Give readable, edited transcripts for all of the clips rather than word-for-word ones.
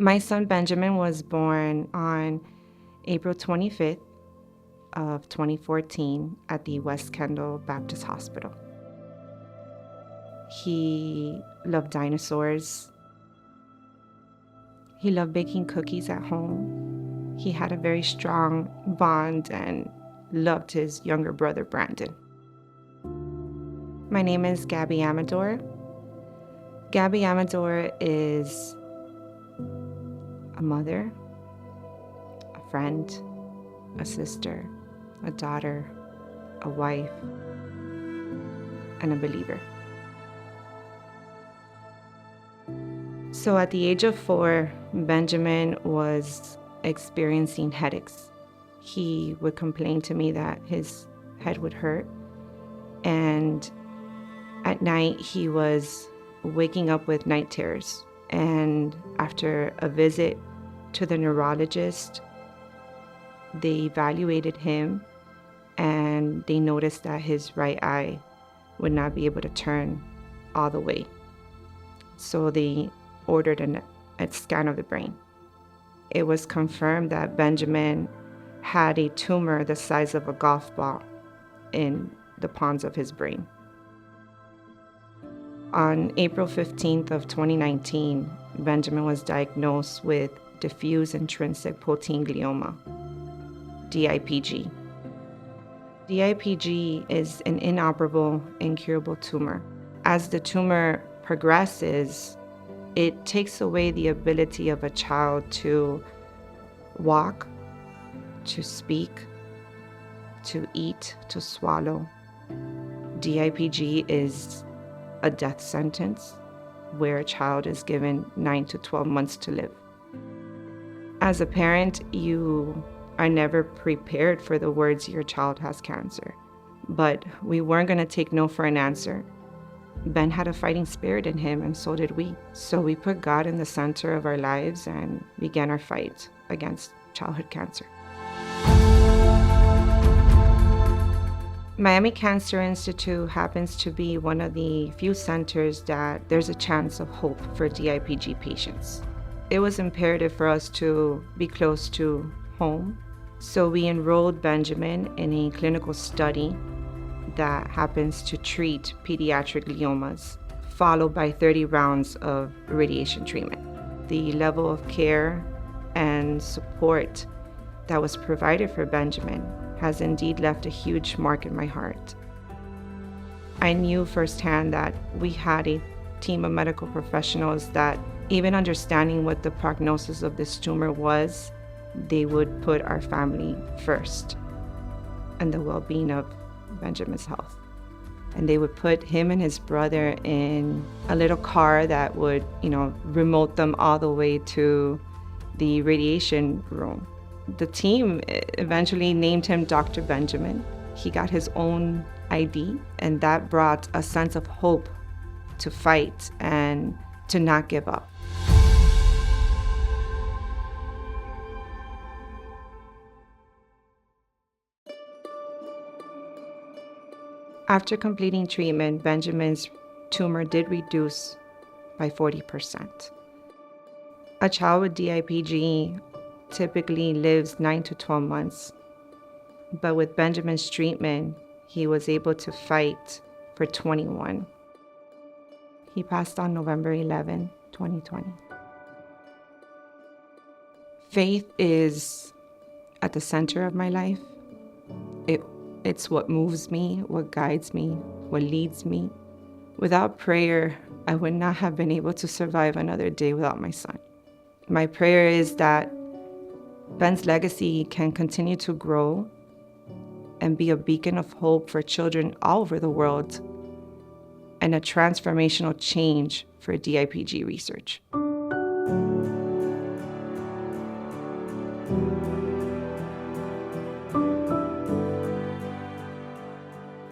My son Benjamin was born on April 25th of 2014 at the West Kendall Baptist Hospital. He loved dinosaurs. He loved baking cookies at home. He had a very strong bond and loved his younger brother, Brandon. My name is Gaby Amador. Gaby Amador is a mother, a friend, a sister, a daughter, a wife, and a believer. So at the age of 4, Benjamin was experiencing headaches. He would complain to me that his head would hurt, and at night he was waking up with night terrors. And after a visit to the neurologist, they evaluated him and they noticed that his right eye would not be able to turn all the way. So they ordered a scan of the brain. It was confirmed that Benjamin had a tumor the size of a golf ball in the pons of his brain. On April 15th of 2019, Benjamin was diagnosed with diffuse intrinsic pontine glioma, DIPG. DIPG is an inoperable, incurable tumor. As the tumor progresses, it takes away the ability of a child to walk, to speak, to eat, to swallow. DIPG is a death sentence where a child is given 9 to 12 months to live. As a parent, you are never prepared for the words your child has cancer, but we weren't going to take no for an answer. Ben had a fighting spirit in him, and so did we. So we put God in the center of our lives and began our fight against childhood cancer. Miami Cancer Institute happens to be one of the few centers that there's a chance of hope for DIPG patients. It was imperative for us to be close to home, so we enrolled Benjamin in a clinical study that happens to treat pediatric gliomas, followed by 30 rounds of radiation treatment. The level of care and support that was provided for Benjamin has indeed left a huge mark in my heart. I knew firsthand that we had a team of medical professionals that, even understanding what the prognosis of this tumor was, they would put our family first and the well-being of Benjamin's health. And they would put him and his brother in a little car that would, remote them all the way to the radiation room. The team eventually named him Dr. Benjamin. He got his own ID, and that brought a sense of hope to fight and to not give up. After completing treatment, Benjamin's tumor did reduce by 40%. A child with DIPG typically lives 9 to 12 months, but with Benjamin's treatment, he was able to fight for 21. He passed on November 11, 2020. Faith is at the center of my life. It's what moves me, what guides me, what leads me. Without prayer, I would not have been able to survive another day without my son. My prayer is that Ben's legacy can continue to grow and be a beacon of hope for children all over the world and a transformational change for DIPG research.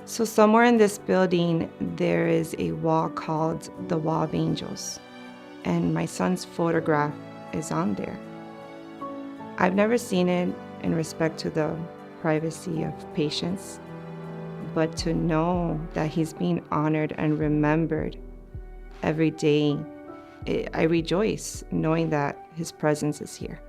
So somewhere in this building, there is a wall called the Wall of Angels, and my son's photograph is on there. I've never seen it in respect to the privacy of patients, but to know that he's being honored and remembered every day I rejoice knowing that His presence is here.